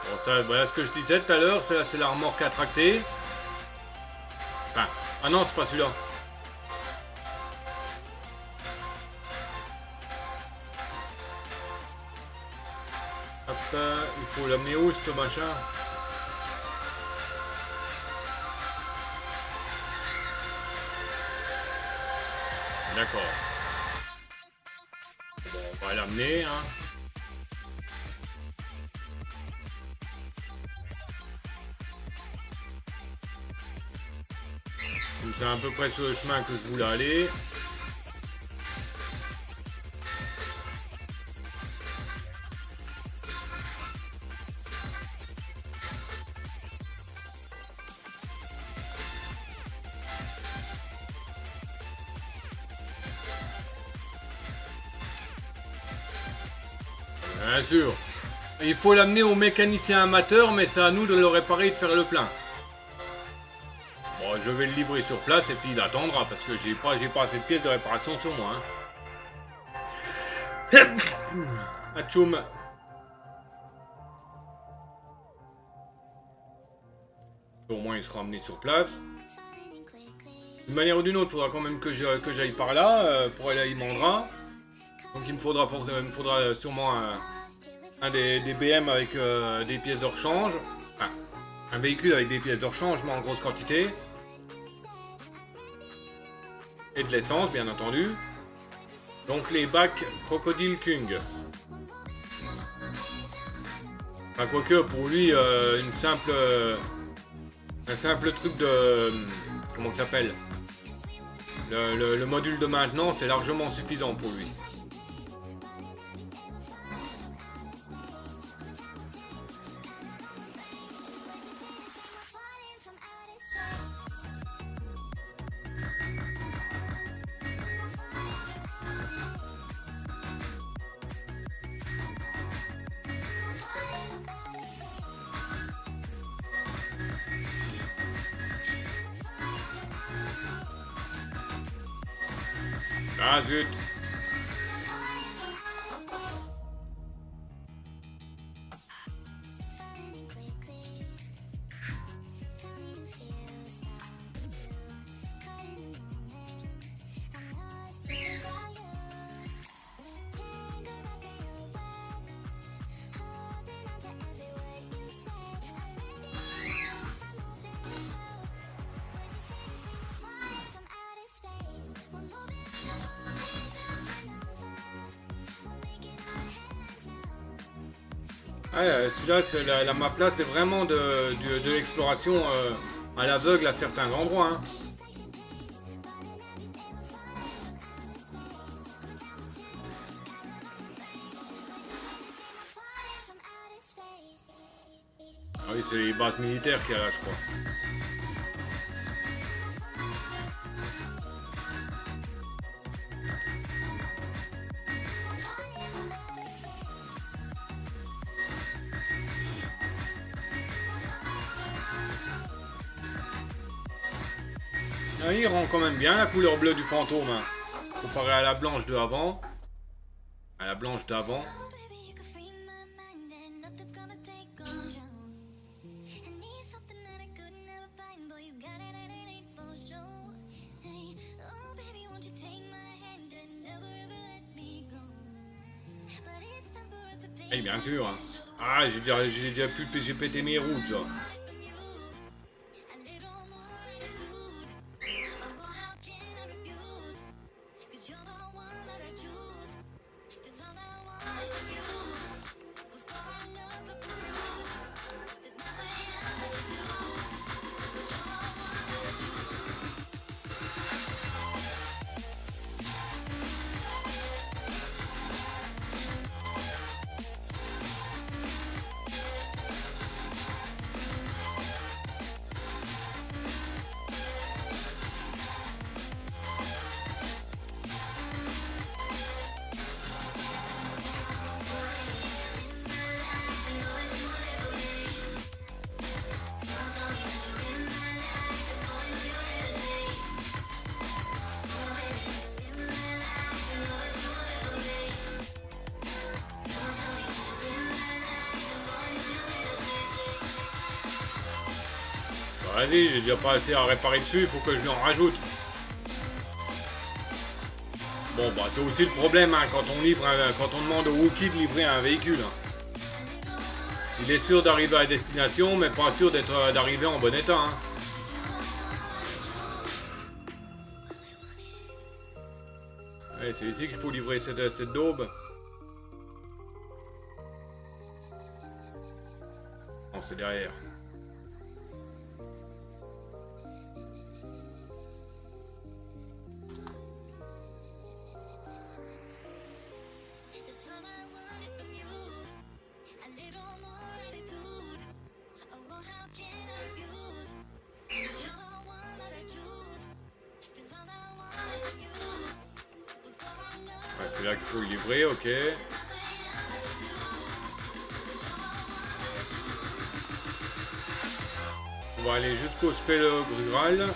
Bon, ça, voilà ce que je disais tout à l'heure, c'est la remorque à tracter. Enfin, ah non, c'est pas celui-là. Hop, il faut l'amener où, ce machin? D'accord. Bon, on va l'amener, hein. C'est à peu près sur le chemin que je voulais aller. Bien sûr. Il faut l'amener au mécanicien amateur, mais c'est à nous de le réparer et de faire le plein. Bon, je vais le livrer sur place et puis il attendra parce que j'ai pas assez de pièces de réparation sur moi. Hein. Atchoum. Au moins il sera amené sur place. D'une manière ou d'une autre, il faudra quand même que j'aille par là pour aller à Imandra. Donc il me faudra sûrement un des BM avec des pièces de rechange. Enfin, un véhicule avec des pièces de rechange, mais en grosse quantité. Et de l'essence, bien entendu. Donc les bacs Crocodile King. Enfin, quoique pour lui, un simple truc de... Comment ça s'appelle, le module de maintenance est largement suffisant pour lui. Ah zut. Ouais, celui-là, la map là, c'est vraiment de l'exploration à l'aveugle à certains endroits. Hein. Ah oui, c'est les bases militaires qu'il y a là, je crois. Ah, il rend quand même bien la couleur bleue du fantôme, hein, comparé à la blanche de avant. À la blanche d'avant. Et bien sûr. Hein. Ah, j'ai pété mes roues, déjà. Vas-y, j'ai déjà pas assez à réparer dessus, il faut que je lui en rajoute. Bon, bah c'est aussi le problème hein, quand on demande au Wookie de livrer un véhicule. Hein. Il est sûr d'arriver à destination, mais pas sûr d'arriver en bon état. Hein. Ouais, c'est ici qu'il faut livrer cette daube. Non, c'est derrière. Ouais, c'est là qu'il faut le livrer, ok. On va aller jusqu'au spell rural.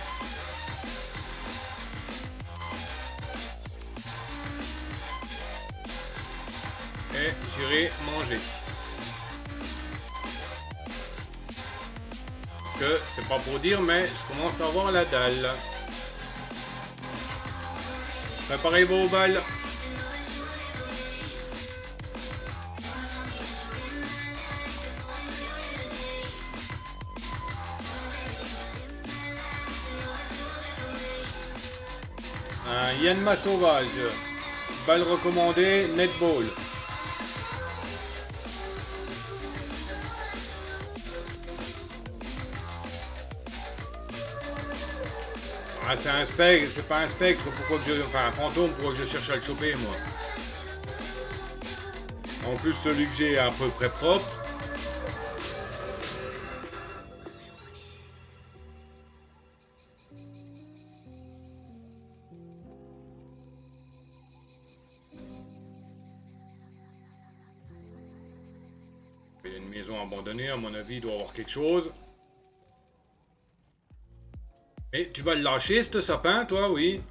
Et j'irai manger. Parce que c'est pas pour dire, mais je commence à avoir la dalle. Préparez vos balles. Un Yanma sauvage. Balle recommandée, netball. Ah, c'est un spectre, c'est pas un spectre, pourquoi que enfin un fantôme, pourquoi que je cherche à le choper moi. En plus celui que j'ai est à peu près propre. Il y a une maison abandonnée, à mon avis il doit y avoir quelque chose. Et tu vas le lâcher, ce sapin, toi, oui?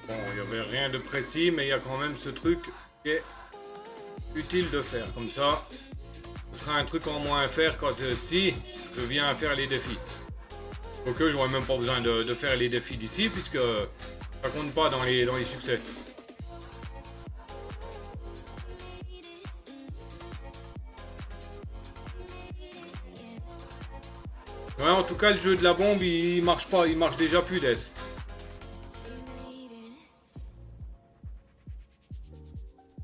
Bon, il n'y avait rien de précis, mais il y a quand même ce truc qui est utile de faire. Comme ça, ce sera un truc en moins à faire quand si je viens à faire les défis. Donc j'aurais même pas besoin de faire les défis d'ici, puisque ça compte pas dans les succès. Ouais, en tout cas, le jeu de la bombe, il marche pas, il marche déjà plus d'ess.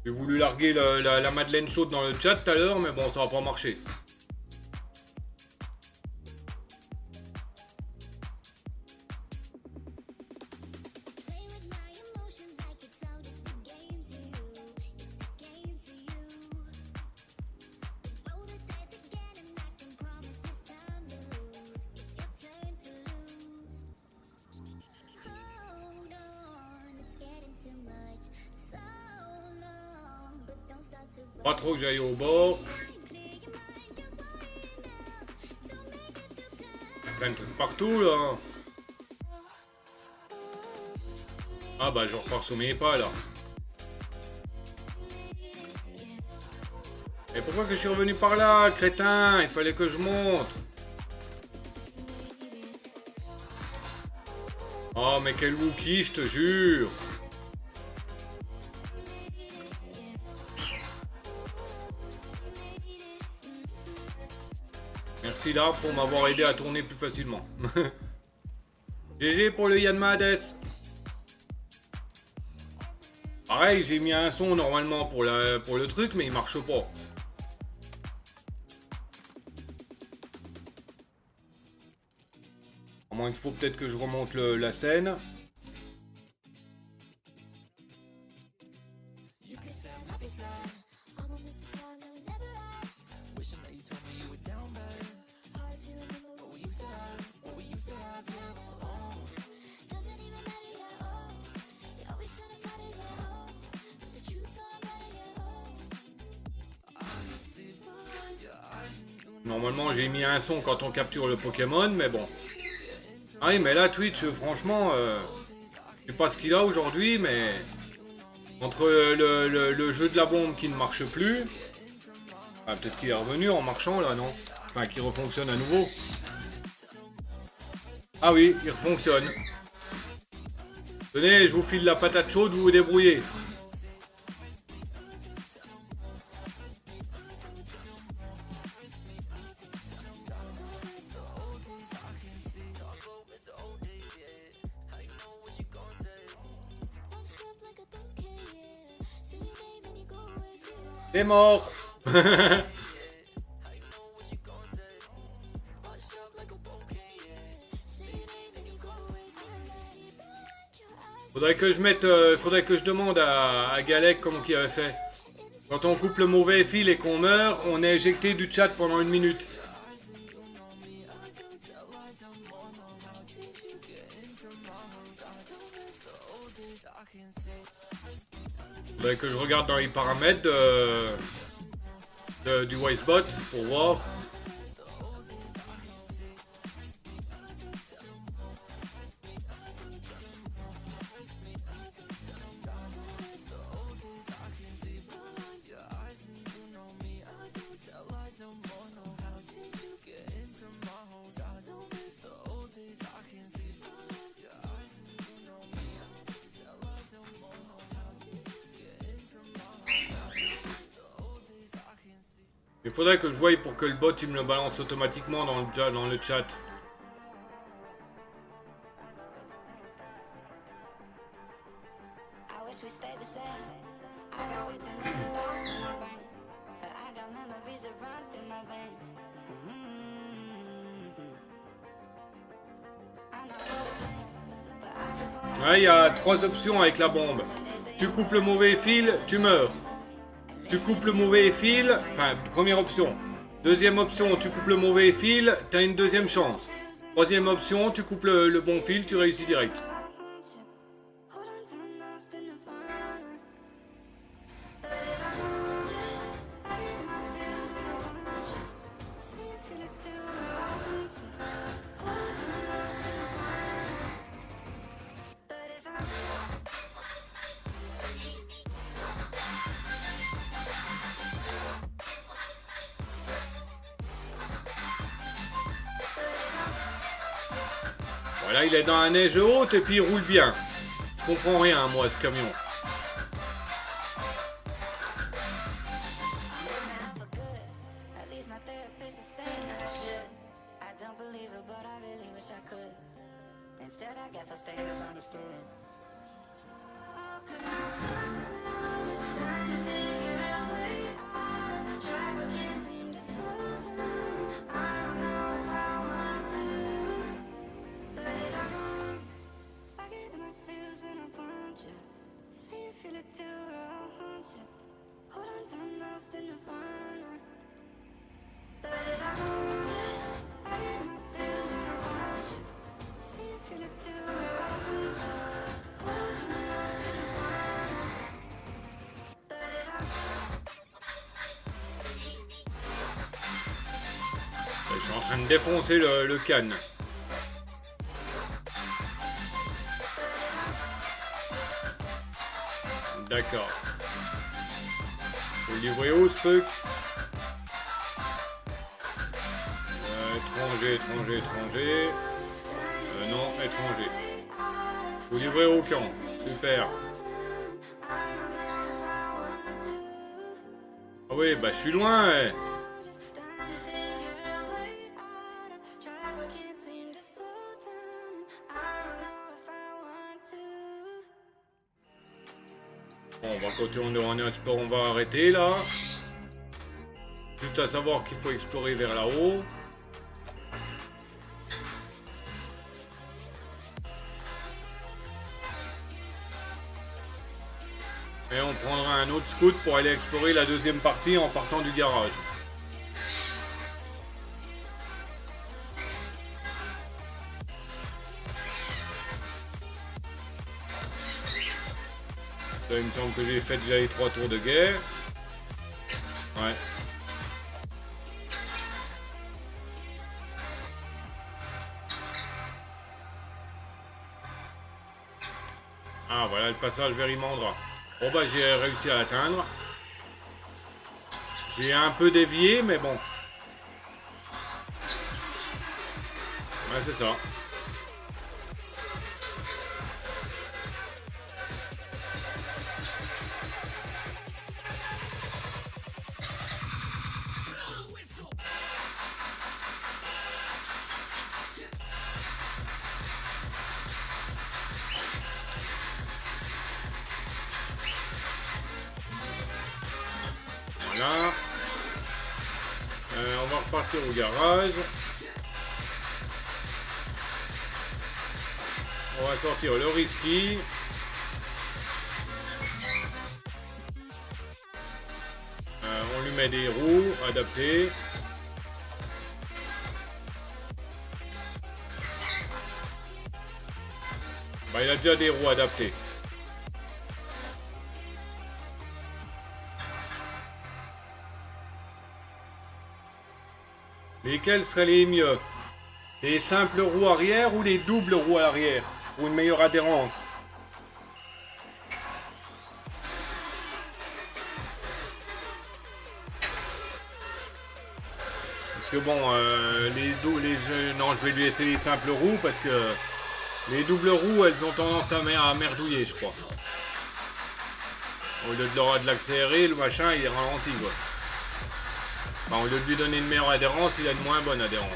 J'ai voulu larguer la madeleine chaude dans le chat tout à l'heure, mais bon, ça va pas marcher. Pas trop que j'aille au bord. Plein de trucs partout là. Ah bah je repars sous mes pas là. Et pourquoi que je suis revenu par là, crétin? Il fallait que je monte. Oh mais quel Wookie, je te jure. Merci là pour m'avoir aidé à tourner plus facilement. GG pour le Yanma Hades. Pareil, j'ai mis un son normalement pour le truc, mais il marche pas. À moins qu'il faut peut-être que je remonte la scène. Normalement, j'ai mis un son quand on capture le Pokémon, mais bon. Ah oui, mais là, Twitch, franchement, je sais pas ce qu'il a aujourd'hui, mais... Entre le jeu de la bombe qui ne marche plus... Ah, peut-être qu'il est revenu en marchant, là, non? Enfin, qu'il refonctionne à nouveau. Ah oui, il refonctionne. Tenez, je vous file la patate chaude, vous vous débrouillez. T'es mort. Faudrait que je demande à Galek comment il avait fait. Quand on coupe le mauvais fil et qu'on meurt, on est éjecté du chat pendant 1 minute. Faudrait que je regarde dans les paramètres du Wisebot pour voir. Il faudrait que je voie pour que le bot il me le balance automatiquement dans le chat. Ouais, il y a 3 options avec la bombe. Tu coupes le mauvais fil, tu meurs. Tu coupes le mauvais fil, enfin, première option. Deuxième option, tu coupes le mauvais fil, t'as une deuxième chance. Troisième option, tu coupes le bon fil, tu réussis direct. Voilà, il est dans la neige haute et puis il roule bien. Je comprends rien, moi, ce camion. Je suis en train de défoncer le canne. D'accord. Faut le livrer où ce truc? Étranger. Non, étranger. Faut livrer au camp. Super. Ah oui, bah je suis loin. Bon, on va continuer, on va arrêter là. Juste à savoir qu'il faut explorer vers là-haut. Et on prendra un autre scout pour aller explorer la deuxième partie en partant du garage. Ça, il me semble que j'ai fait déjà les 3 tours de guerre. Ouais. Ah voilà le passage vers Imandra. Bon bah j'ai réussi à l'atteindre. J'ai un peu dévié mais bon. Ouais c'est ça. Voilà. On va repartir au garage. On va sortir le risky. On lui met des roues adaptées. Bah, il a déjà des roues adaptées. Lesquels seraient les mieux? Les simples roues arrière ou les doubles roues arrière? Pour une meilleure adhérence? Parce que bon, non, je vais lui laisser les simples roues parce que les doubles roues, elles ont tendance à merdouiller, je crois. Au lieu de l'accélérer, le machin, il ralentit, quoi. Enfin, au lieu de lui donner une meilleure adhérence, il a une moins bonne adhérence.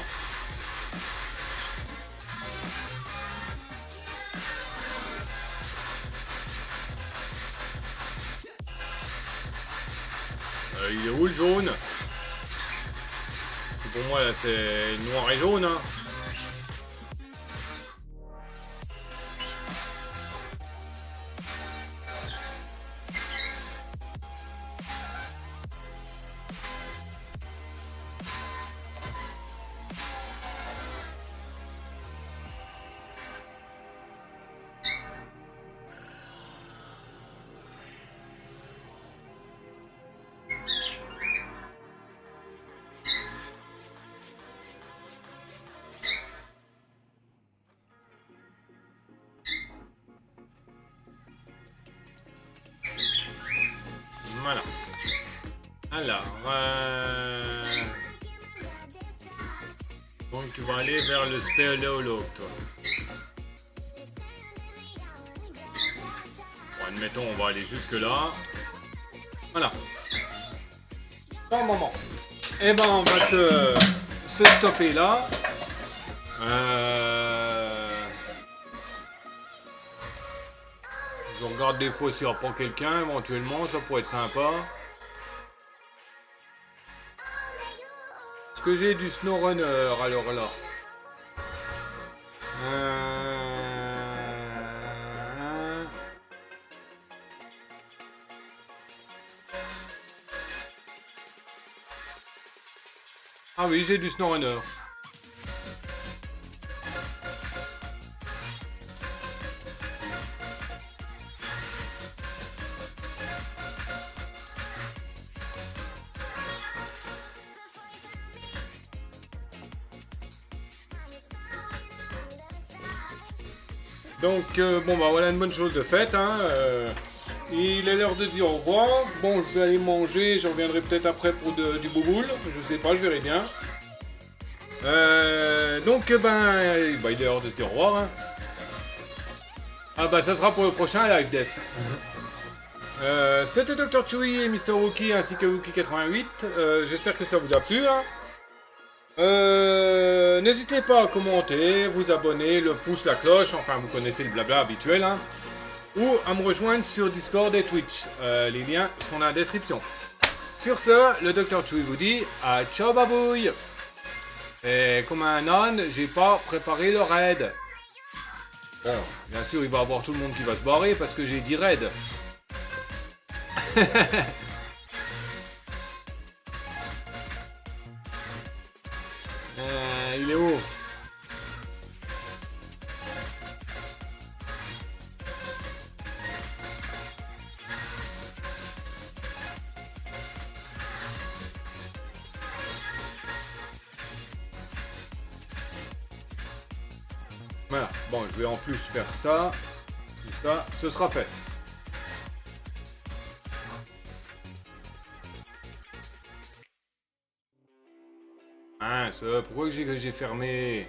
Il est où le jaune? Pour moi, là, c'est noir et jaune, hein. Voilà. Alors, donc tu vas aller vers le spéléologue, toi. Bon, admettons, on va aller jusque là. Voilà. Bon moment. Eh ben, on va se stopper là. Je regarde des fois s'il n'y a pas quelqu'un, éventuellement, ça pourrait être sympa. Est-ce que j'ai du SnowRunner alors là? Ah oui, j'ai du SnowRunner. Donc, bon, bah voilà une bonne chose de faite, hein. Il est l'heure de dire au revoir. Bon, je vais aller manger, je reviendrai peut-être après pour du bouboule. Je sais pas, je verrai bien. Donc, bah, il est l'heure de se dire au revoir, hein. Ah bah, ça sera pour le prochain Live Death. C'était Dr. Chewy et Mr. Wookie ainsi que Wookie88. J'espère que ça vous a plu, hein. N'hésitez pas à commenter, vous abonner, le pouce, la cloche, enfin vous connaissez le blabla habituel, hein, ou à me rejoindre sur Discord et Twitch. Les liens sont dans la description. Sur ce, le Dr. Chewy vous dit à ciao babouille. Et comme un âne, j'ai pas préparé le raid. Bon, bien sûr, il va y avoir tout le monde qui va se barrer parce que j'ai dit raid. Il est où? Voilà, bon, je vais en plus faire ça. Ça, ce sera fait. Mince, pourquoi j'ai fermé?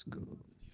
Let's go.